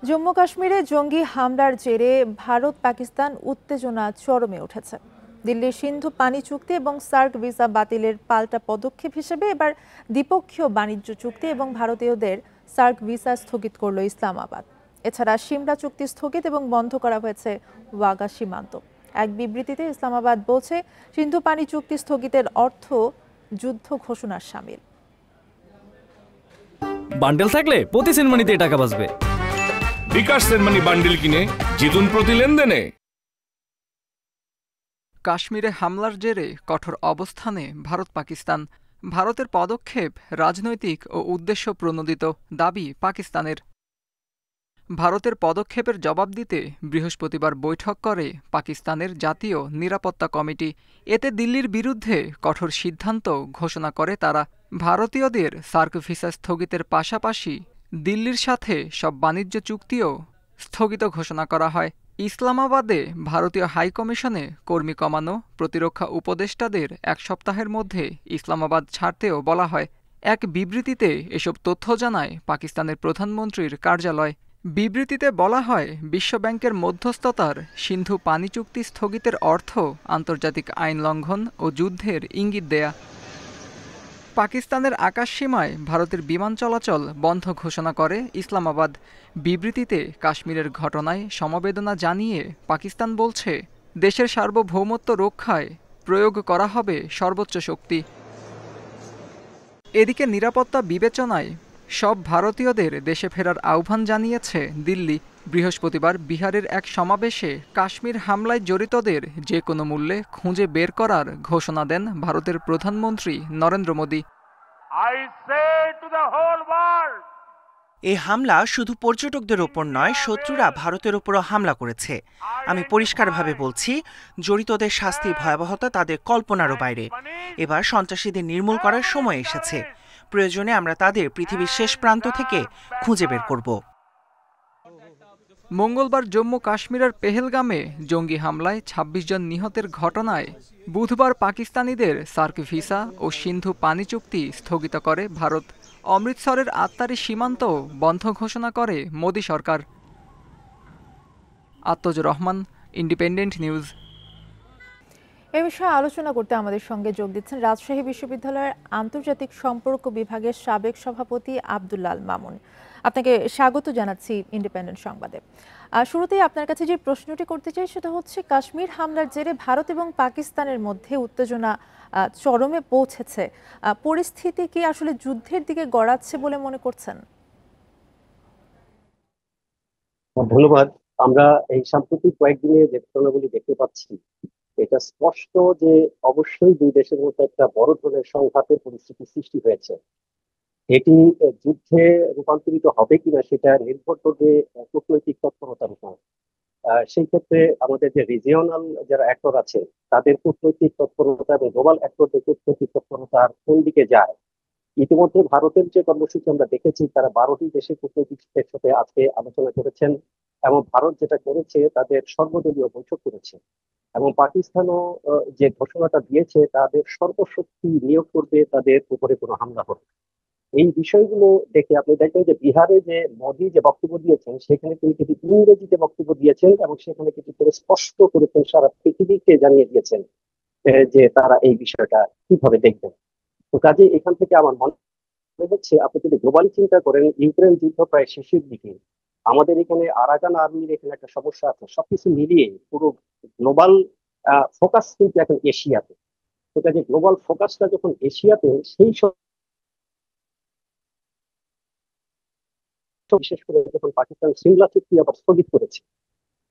জম্মু কাশ্মীরে জঙ্গি হামলার জেরে ভারত পাকিস্তান উত্তেজনা চরমে উঠেছে। দিল্লির সিন্ধু পানি চুক্তি এবং সার্ক ভিসা বাতিলের পাল্টা পদক্ষেপ হিসেবে এবার দ্বিপক্ষীয় বাণিজ্য চুক্তি এবং ভারতীয়দের সার্ক ভিসা স্থগিত করল ইসলামাবাদ। এছাড়া সিমলা চুক্তি স্থগিত এবং বন্ধ করা হয়েছে ওয়াগা সীমান্ত। এক বিবৃতিতে ইসলামাবাদ বলছে, সিন্ধু পানি চুক্তি স্থগিতের অর্থ যুদ্ধ ঘোষণার শামিল। বান্ডেল থাকলে প্রতি সেনমানিতে টাকা বাঁচবে। বিকাশ সেনমানি বান্ডেল কিনে জিতুন প্রতি লেনদেনে। কাশ্মীরে হামলার জেরে কঠোর অবস্থানে ভারত পাকিস্তান। ভারতের পদক্ষেপ রাজনৈতিক ও উদ্দেশ্য প্রণোদিত, দাবি পাকিস্তানের। ভারতের পদক্ষেপের জবাব দিতে বৃহস্পতিবার বৈঠক করে পাকিস্তানের জাতীয় নিরাপত্তা কমিটি। এতে দিল্লির বিরুদ্ধে কঠোর সিদ্ধান্ত ঘোষণা করে তারা। ভারতীয়দের সার্ক ভিসা স্থগিতের পাশাপাশি দিল্লির সাথে সব বাণিজ্য চুক্তিও স্থগিত ঘোষণা করা হয়। ইসলামাবাদে ভারতীয় হাইকমিশনে কর্মী কমানো, প্রতিরক্ষা উপদেষ্টাদের এক সপ্তাহের মধ্যে ইসলামাবাদ ছাড়তেও বলা হয়। এক বিবৃতিতে এসব তথ্য জানায় পাকিস্তানের প্রধানমন্ত্রীর কার্যালয়। বিবৃতিতে বলা হয়, বিশ্বব্যাংকের মধ্যস্থতার সিন্ধু পানি চুক্তি স্থগিতের অর্থ আন্তর্জাতিক আইন লঙ্ঘন ও যুদ্ধের ইঙ্গিত দেয়া। পাকিস্তানের আকাশসীমায় ভারতের বিমান চলাচল বন্ধ ঘোষণা করে ইসলামাবাদ। বিবৃতিতে কাশ্মীরের ঘটনায় সমবেদনা জানিয়ে পাকিস্তান বলছে, দেশের সার্বভৌমত্ব রক্ষায় প্রয়োগ করা হবে সর্বোচ্চ শক্তি। এদিকে নিরাপত্তা বিবেচনায় সব ভারতীয়দের দেশে ফেরার আহ্বান জানিয়েছে দিল্লি। বৃহস্পতিবার বিহারের এক সমাবেশে কাশ্মীর হামলায় জড়িতদের যে কোনো মূল্যে খুঁজে বের করার ঘোষণা দেন ভারতের প্রধানমন্ত্রী নরেন্দ্র মোদী। এই হামলা শুধু পর্যটকদের ওপর নয়, শত্রুরা ভারতের ওপরও হামলা করেছে। আমি পরিষ্কারভাবে বলছি, জড়িতদের শাস্তির ভয়াবহতা তাদের কল্পনারও বাইরে। এবার সন্ত্রাসীদের নির্মূল করার সময় এসেছে। প্রয়োজনে আমরা তাদের পৃথিবীর শেষ প্রান্ত থেকে খুঁজে বের করব। মঙ্গলবার জম্মু কাশ্মীরের পেহেলগামে জঙ্গি হামলায় ২৬ জন নিহতের ঘটনায় বুধবার পাকিস্তানিদের সার্ক ভিসা ও সিন্ধু পানি চুক্তি স্থগিত করে ভারত। অমৃতসরের আত্তারি সীমান্ত বন্ধ ঘোষণা করে মোদী সরকার। আত্তজ রহমান, ইন্ডিপেন্ডেন্ট নিউজ। এ বিষয়ে আলোচনা করতে আমাদের সঙ্গে যোগ দিচ্ছেন রাজশাহী বিশ্ববিদ্যালয়ের আন্তর্জাতিক সম্পর্ক বিভাগের সাবেক সভাপতি আব্দুল্লাল মামুন। আপনাকে স্বাগত জানাচ্ছি ইন্ডিপেন্ডেন্ট সংবাদে। শুরুতেই আপনার কাছে যে প্রশ্নটি করতে চাই সেটা হচ্ছে, কাশ্মীর হামলার জেরে ভারত এবং পাকিস্তানের মধ্যে উত্তেজনা চরমে পৌঁছেছে। পরিস্থিতি কি আসলে যুদ্ধের দিকে গড়াচ্ছে বলে মনে করছেন? ধন্যবাদ। আমরা এই সাম্প্রতিক কয়েকদিনে যে ঘটনাগুলি দেখতে পাচ্ছি, এটা স্পষ্ট যে অবশ্যই দুই দেশের মধ্যে একটা বড় ধরনের সংঘাতের পরিস্থিতি সৃষ্টি হয়েছে। এটি যুদ্ধে রূপান্তরিত হবে কিনা সেটা নির্ভর করবে কূটনৈতিক তৎপরতার উপর। সেই ক্ষেত্রে আমাদের যে রিজিওনাল যারা অ্যাক্টর আছে তাদের কূটনৈতিক তৎপরতা এবং গ্লোবাল অ্যাক্টরদের কূটনৈতিক তৎপরতার কোন দিকে যায়। ইতিমধ্যে ভারতের যে কর্মসূচি আমরা দেখেছি, তারা 12টি দেশের কূটনৈতিকদের সাথে আজকে আলোচনা করেছেন এবং ভারত যেটা করেছে তাদের সর্বদলীয় বৈঠক করেছে এবং পাকিস্তানও যে ঘোষণাটা দিয়েছে তাদের সর্বশক্তি নিয়োগ করবে তাদের উপরে কোনো হামলা হবে। এই বিষয়গুলো দেখে আপনি দেখবেন যে বিহারে যে মোদী যে বক্তব্য দিয়েছেন সেখানে তিনি কিন্তু ইংরেজিতে বক্তব্য দিয়েছেন এবং সেখানে কিন্তু তিনি স্পষ্ট করেছেন, সারা পৃথিবীকে জানিয়ে দিয়েছেন যে তারা এই বিষয়টা কিভাবে দেখবেন। তো কাজে এখান থেকে আমার মনে হচ্ছে, আপনি যদি গ্লোবালি চিন্তা করেন, ইউক্রেন যুদ্ধ প্রায় শেষের দিকে, আমাদের এখানে আরাকান আর্মির এখানে একটা সমস্যা আছে, সবকিছু মিলিয়ে পুরো গ্লোবাল ফোকাস কিন্তু এখন এশিয়াতে। তো কাজে গ্লোবাল ফোকাসটা যখন এশিয়াতে, সেই বিশেষ করে যখন পাকিস্তান সিমলা চুক্তি আবার স্থগিত করেছে,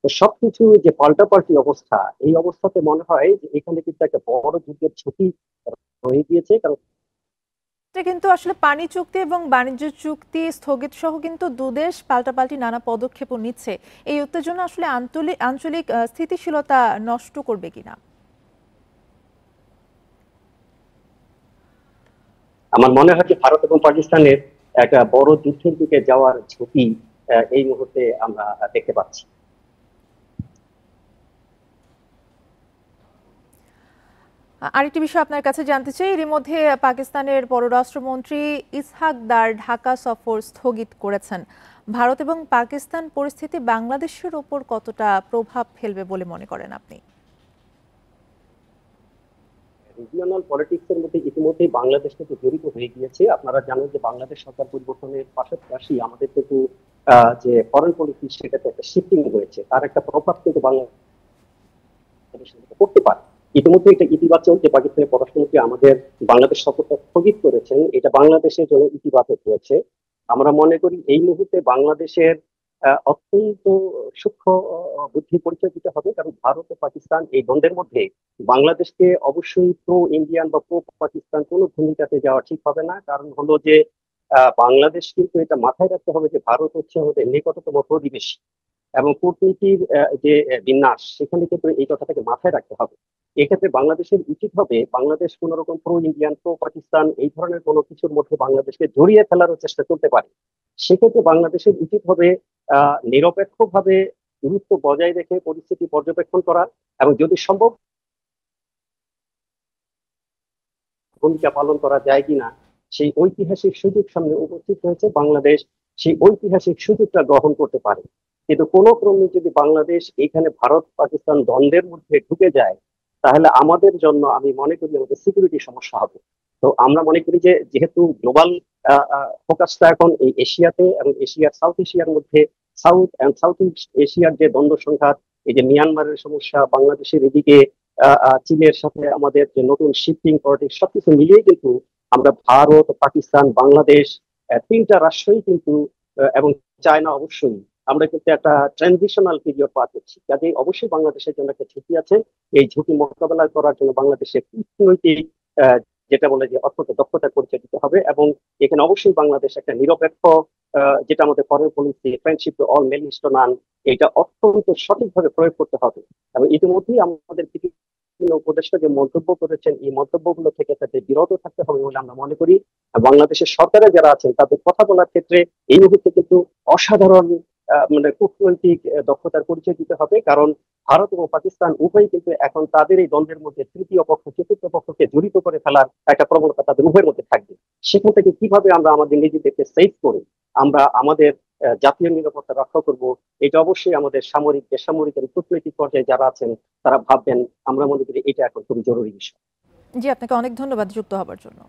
তো সবকিছু যে পাল্টাপাল্টি অবস্থা, এই অবস্থাতে মনে হয় যে এখানে কিন্তু একটা বড় যুদ্ধের ঝুঁকি রয়ে গিয়েছে। কারণ কিন্তু আসলে পানি চুক্তি এবং বাণিজ্য চুক্তি স্থগিত সহ কিন্তু দুদেশ পাল্টাপাল্টি নানা পদক্ষেপও নিচ্ছে। এই উত্তেজনা আসলে আঞ্চলিক স্থিতিশীলতা নষ্ট করবে কিনা? আমার মনে হয় যে ভারত এবং পাকিস্তানের একটা বড় যুদ্ধের দিকে যাওয়ার ঝুঁকি এই মুহূর্তে আমরা দেখতে পাচ্ছি। আরেকটি বিষয় আপনার কাছে জানতে চাই, এর মধ্যে পাকিস্তানের পররাষ্ট্রমন্ত্রী ইসহাক দার ঢাকা সফর স্থগিত করেছেন। ভারত এবং পাকিস্তান পরিস্থিতি বাংলাদেশের ওপর কতটা প্রভাব ফেলবে বলে মনে করেন আপনি? রিজিওনাল পলিটিক্সের মধ্যে ইতিমধ্যেই বাংলাদেশ কিন্তু জড়িত হয়ে গিয়েছে। আপনারা জানেন যে বাংলাদেশ সরকার পরিবর্তনের পাশাপাশি আমাদের কিন্তু যে ফরেন পলিসি সেটাতে একটা শিফটিং হয়েছে, তার একটা প্রভাব কিন্তু বাংলাদেশের মধ্যে পড়তে পারে। ইতিমধ্যে এটা ইতিবাচক যে পাকিস্তানের পররাষ্ট্রমন্ত্রী আমাদের বাংলাদেশ সফরটা স্থগিত করেছেন, এটা বাংলাদেশের জন্য ইতিবাচক হয়েছে। আমরা মনে করি এই মুহূর্তে বাংলাদেশের অত্যন্ত সূক্ষ্ম বুদ্ধি পরিচয় দিতে হবে, কারণ ভারত ও পাকিস্তান এই দ্বন্দ্বের মধ্যে বাংলাদেশকে অবশ্যই প্রো ইন্ডিয়ান বা প্রো পাকিস্তান কোনো ভূমিকাতে যাওয়া ঠিক হবে না। কারণ হলো যে বাংলাদেশ কিন্তু এটা মাথায় রাখতে হবে যে ভারত হচ্ছে আমাদের নিকটতম প্রতিবেশী, এবং কূটনীতির যে বিন্যাস সেখানে কিন্তু এই কথাটাকে মাথায় রাখতে হবে। এক্ষেত্রে বাংলাদেশের উচিত হবে বাংলাদেশ কোন রকম প্রো ইন্ডিয়ান প্রো পাকিস্তান এই ধরনের কোনো কিছুর মধ্যে বাংলাদেশকে জড়িয়ে ফেলারও চেষ্টা করতে পারে। সেক্ষেত্রে বাংলাদেশের উচিত হবে নিরপেক্ষভাবে গুরুত্ব বজায় রেখে পরিস্থিতি পর্যবেক্ষণ করা, এবং যদি সম্ভব ভূমিকা পালন করা যায় কিনা সেই ঐতিহাসিক সুযোগ সামনে উপস্থিত হয়েছে, বাংলাদেশ সেই ঐতিহাসিক সুযোগটা গ্রহণ করতে পারে। কিন্তু কোনো ক্রমে যদি বাংলাদেশ এখানে ভারত পাকিস্তান দ্বন্দ্বের মধ্যে ঢুকে যায়, তাহলে আমাদের জন্য আমি মনে করি আমাদের সিকিউরিটি সমস্যা হবে। তো আমরা মনে করি যে যেহেতু গ্লোবাল ফোকাসটা এখন এই এশিয়াতে এবং এশিয়ার সাউথ এশিয়ার মধ্যে, সাউথ অ্যান্ড সাউথ ইস্ট এশিয়ার যে দ্বন্দ্ব সংঘাত, এই যে মিয়ানমারের সমস্যা, বাংলাদেশের এদিকে চীনের সাথে আমাদের যে নতুন শিফটিং পলিটিক্স, সবকিছু মিলিয়ে কিন্তু আমরা ভারত পাকিস্তান বাংলাদেশ তিনটা রাষ্ট্রই কিন্তু এবং চায়না অবশ্যই আমরা কিন্তু একটা ট্রানজিশনাল পিরিয়ড পার করছি। কাজে অবশ্যই বাংলাদেশের জন্য একটা ঝুঁকি আছে। এই ঝুঁকি মোকাবেলা করার জন্য বাংলাদেশের কূটনৈতিক যেটা বলে যে অত্যন্ত দক্ষতা পরিচয় দিতে হবে, এবং এখানে অবশ্যই বাংলাদেশ একটা নিরপেক্ষ যেটা আমাদের foreign policy friendship to all malice none, এটা অত্যন্ত সঠিকভাবে প্রয়োগ করতে হবে। এবং ইতিমধ্যেই আমাদের বিভিন্ন উপদেষ্টা যে মন্তব্য করেছেন, এই মন্তব্যগুলো থেকে তাদের বিরত থাকতে হবে বলে আমরা মনে করি। বাংলাদেশের সরকারে যারা আছেন তাদের কথা বলার ক্ষেত্রে এই মুহূর্তে কিন্তু অসাধারণ মানে কূটনৈতিক দক্ষতার পরিচয় দিতে হবে, কারণ ভারত এবং পাকিস্তান উভয়ই কিন্তু এখন তাদের এই দ্বন্দ্বের মধ্যে তৃতীয় পক্ষ চতুর্থ পক্ষকে জড়িত করে ফেলার একটা প্রবণতা তাদের উভয়ের মধ্যে থাকবে। সেখান থেকে কিভাবে আমরা আমাদের নিজেদেরকে সেভ করে আমরা আমাদের জাতীয় নিরাপত্তা রক্ষা করব, এটা অবশ্যই আমাদের সামরিক বেসামরিক এবং কূটনৈতিক পর্যায়ে যারা আছেন তারা ভাববেন। আমরা মনে করি এটা এখন খুবই জরুরি বিষয়। জি, আপনাকে অনেক ধন্যবাদ যুক্ত হবার জন্য।